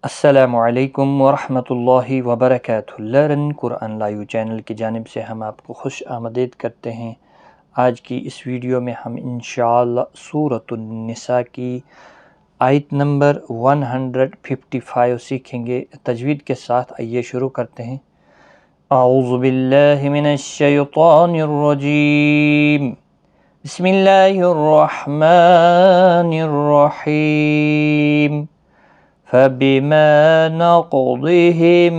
السلام علیکم ورحمۃ اللہ وبرکاتہ۔ لرن قرآن لائیو چینل کی جانب سے ہم آپ کو خوش آمدید کرتے ہیں۔ آج کی اس ویڈیو میں ہم انشاءاللہ سورۃ النساء کی آیت نمبر 155 سیکھیں گے تجوید کے ساتھ۔ آئیے شروع کرتے ہیں۔ اعوذ باللہ من الشیطان الرجیم، بسم اللہ الرحمن الرحیم۔ فَبِمَا نَقْضِهِم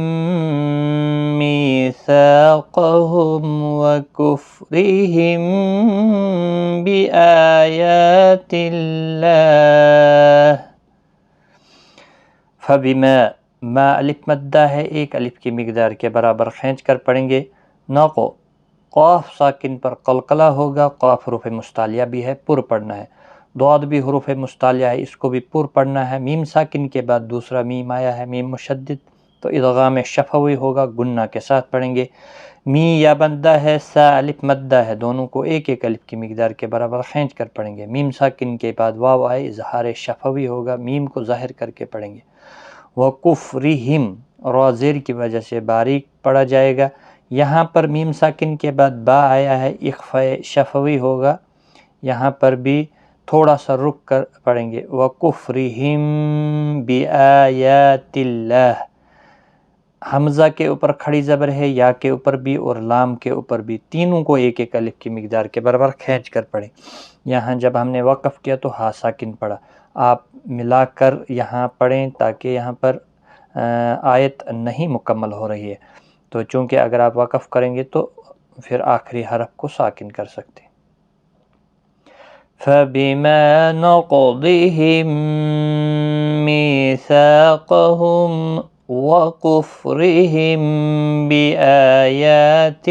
مِّيثَاقَهُمْ وَكُفْرِهِم بِآيَاتِ اللَّهِ۔ فَبِمَا، ما الف مدہ ہے، ایک الف کی مقدار کے برابر کھینچ کر پڑھیں گے۔ ناقو، قاف ساکن پر قلقلہ ہوگا، قاف حروف مستعلیہ بھی ہے، پر پڑھنا ہے۔ ضاد بھی حروف مستعلیہ ہے، اس کو بھی پر پڑھنا ہے۔ میم ساکن کے بعد دوسرا میم آیا ہے، میم مشدد، تو ادغام شفوی ہوگا، گنہ کے ساتھ پڑھیں گے۔ می یا مدہ ہے، سا الف مدہ ہے، دونوں کو ایک ایک الف کی مقدار کے برابر کھینچ کر پڑھیں گے۔ میم ساکن کے بعد واو آئے، اظہار شفوی ہوگا، میم کو ظاہر کر کے پڑھیں گے۔ وَكُفْرِهِمْ، را زیر کی وجہ سے باریک پڑھا جائے گا۔ یہاں پر میم ساکن کے بعد با آیا ہے، اخفاء شفوی ہوگا، یہاں پر بھی تھوڑا سا رک کر پڑھیں گے۔ وَكُفْرِهِمْ بِآيَاتِ اللَّهِ، حمزہ کے اوپر کھڑی زبر ہے، یا کے اوپر بھی اور لام کے اوپر بھی، تینوں کو ایک ایک الف کی مقدار کے برابر کھینچ کر پڑھیں۔ یہاں جب ہم نے وقف کیا تو ہا ساکن پڑھا، آپ ملا کر یہاں پڑھیں تاکہ یہاں پر آیت نہیں مکمل ہو رہی ہے، تو چونکہ اگر آپ وقف کریں گے تو پھر آخری حرف کو ساکن کر سکتے ہیں۔ فَبِمَا نَقْضِهِم مِّيثَاقَهُمْ وَكُفْرِهِم بِآيَاتِ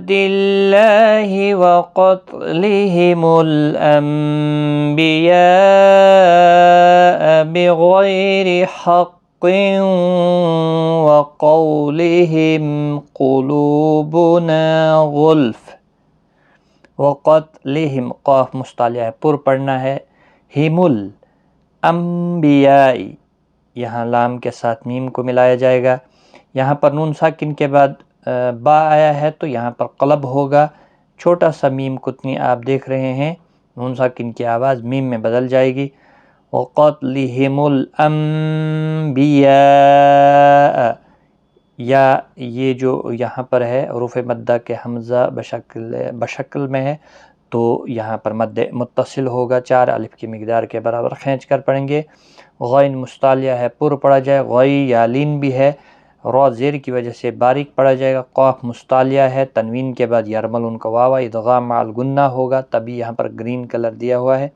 اللَّهِ وَقَتْلِهِمُ الْأَنبِيَاءَ بِغَيْرِ حَقٍّ وَقَوْلِهِمْ قُلُوبُنَا غُلْفٌ۔ وَقَتْلِهِمْ، قاف مستعلیہ ہے، پر پڑھنا ہے۔ ہم الانبیاء، یہاں لام کے ساتھ میم کو ملایا جائے گا۔ یہاں پر نون ساکن کے بعد با آیا ہے تو یہاں پر قلب ہوگا، چھوٹا سا میم کتنی آپ دیکھ رہے ہیں، نون ساکن کی آواز میم میں بدل جائے گی۔ وَقَتْلِهِمُ الْأَنبِيَاءَ، یا یہ جو یہاں پر ہے حروف مدہ کے حمزہ بشکل میں ہے، تو یہاں پر مد متصل ہوگا، 4 الف کی مقدار کے برابر کھینچ کر پڑھیں گے۔ غین مستعلیہ ہے، پر پڑھا جائے، غی یا لین بھی ہے، را زیر کی وجہ سے باریک پڑھا جائے گا۔ قاف مستعلیہ ہے، تنوین کے بعد یرملون کا واو ادغام مع الغنہ ہوگا، تبھی یہاں پر گرین کلر دیا ہوا ہے۔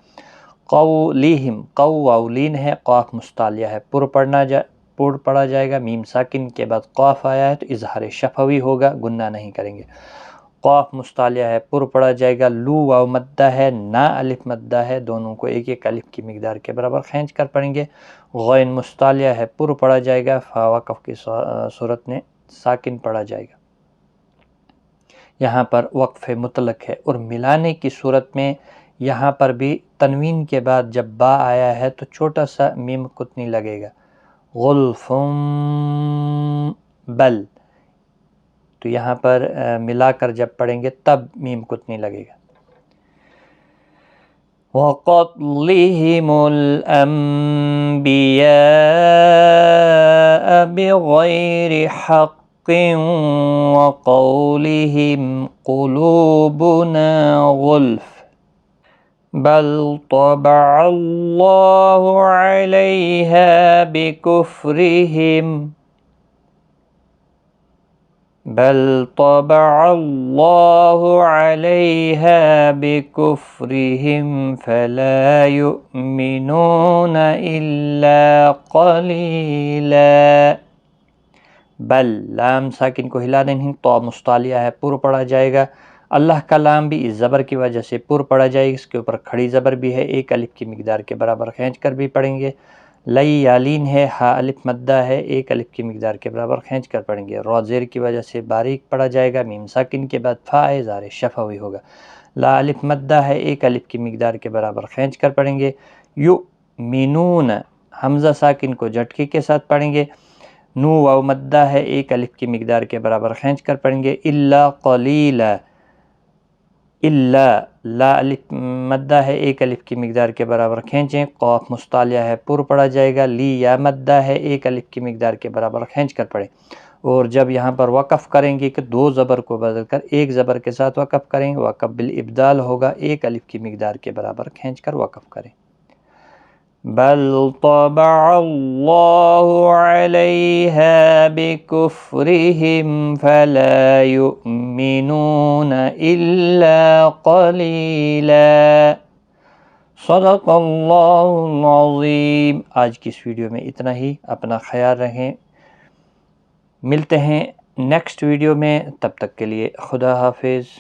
قولیہم، قو واو لین ہے، قاف مستعلیہ ہے، پر پڑھا جائے گا۔ میم ساکن کے بعد قاف آیا ہے تو اظہار شفوی ہوگا، گنہ نہیں کریں گے۔ قاف مستعلیہ ہے، پر پڑھا جائے گا۔ لو واو مدہ ہے، نا الف مدہ ہے، دونوں کو ایک ایک الف کی مقدار کے برابر کھینچ کر پڑھیں گے۔ غین مستعلیہ ہے، پر پڑھا جائے گا، فا وقف کی صورت میں ساکن پڑھا جائے گا۔ یہاں پر وقف مطلق ہے، اور ملانے کی صورت میں یہاں پر بھی تنوین کے بعد جب با آیا ہے تو چھوٹا سا میم کتنی لگے گا، غلفم بل، تو یہاں پر ملا کر جب پڑھیں گے تب میم کتنی لگے گا۔ وَقَتْلِهِمُ الْأَنبِيَاءَ بِغَيْرِ حَقٍّ وَقَوْلِهِمْ قُلُوبُنَا غُلْفٌ بَلْ طَبَعَ اللَّهُ عَلَيْهَا بِكُفْرِهِمْ بل طبع الله عليها بكفرهم فلا يؤمنون إلا قليلا۔ بل، لام ساکن کو ہلا دیں، تو مستعلیہ ہے، پر پڑھا جائے گا۔ اللہ کا لام بھی اس زبر کی وجہ سے پر پڑھا جائے گا، اس کے اوپر کھڑی زبر بھی ہے، ایک الف کی مقدار کے برابر کھینچ کر بھی پڑھیں گے۔ لئی یالین ہے، ہا الف مدہ ہے، ایک الف کی مقدار کے برابر کھینچ کر پڑھیں گے۔ را زیر کی وجہ سے باریک پڑھا جائے گا، میم ساکن کے بعد فا اظہار شفوی ہوگا۔ لا الف مدہ ہے، ایک الف کی مقدار کے برابر کھینچ کر پڑھیں گے۔ یؤمنون حمزہ ساکن کو جھٹکے کے ساتھ پڑھیں گے۔ نو واو مدہ ہے، ایک الف کی مقدار کے برابر کھینچ کر پڑھیں گے۔ الا قلیلا، الا لا الف مدہ ہے، ایک الف کی مقدار کے برابر کھینچیں، قاف مستعلیہ ہے پر پڑھا جائے گا۔ لی یا مدہ ہے، ایک الف کی مقدار کے برابر کھینچ کر پڑھیں، اور جب یہاں پر وقف کریں گے کہ دو زبر کو بدل کر ایک زبر کے ساتھ وقف کریں گے، وقف بالابدال ہوگا، ایک الف کی مقدار کے برابر کھینچ کر وقف کریں۔ بل طبع اللہ علیہا بکفرہم فلا یؤمنون الا قلیلا۔ صدق اللہ العظیم۔ آج کی اس ویڈیو میں اتنا ہی، اپنا خیال رکھیں، ملتے ہیں نیکسٹ ویڈیو میں، تب تک کے لیے خدا حافظ۔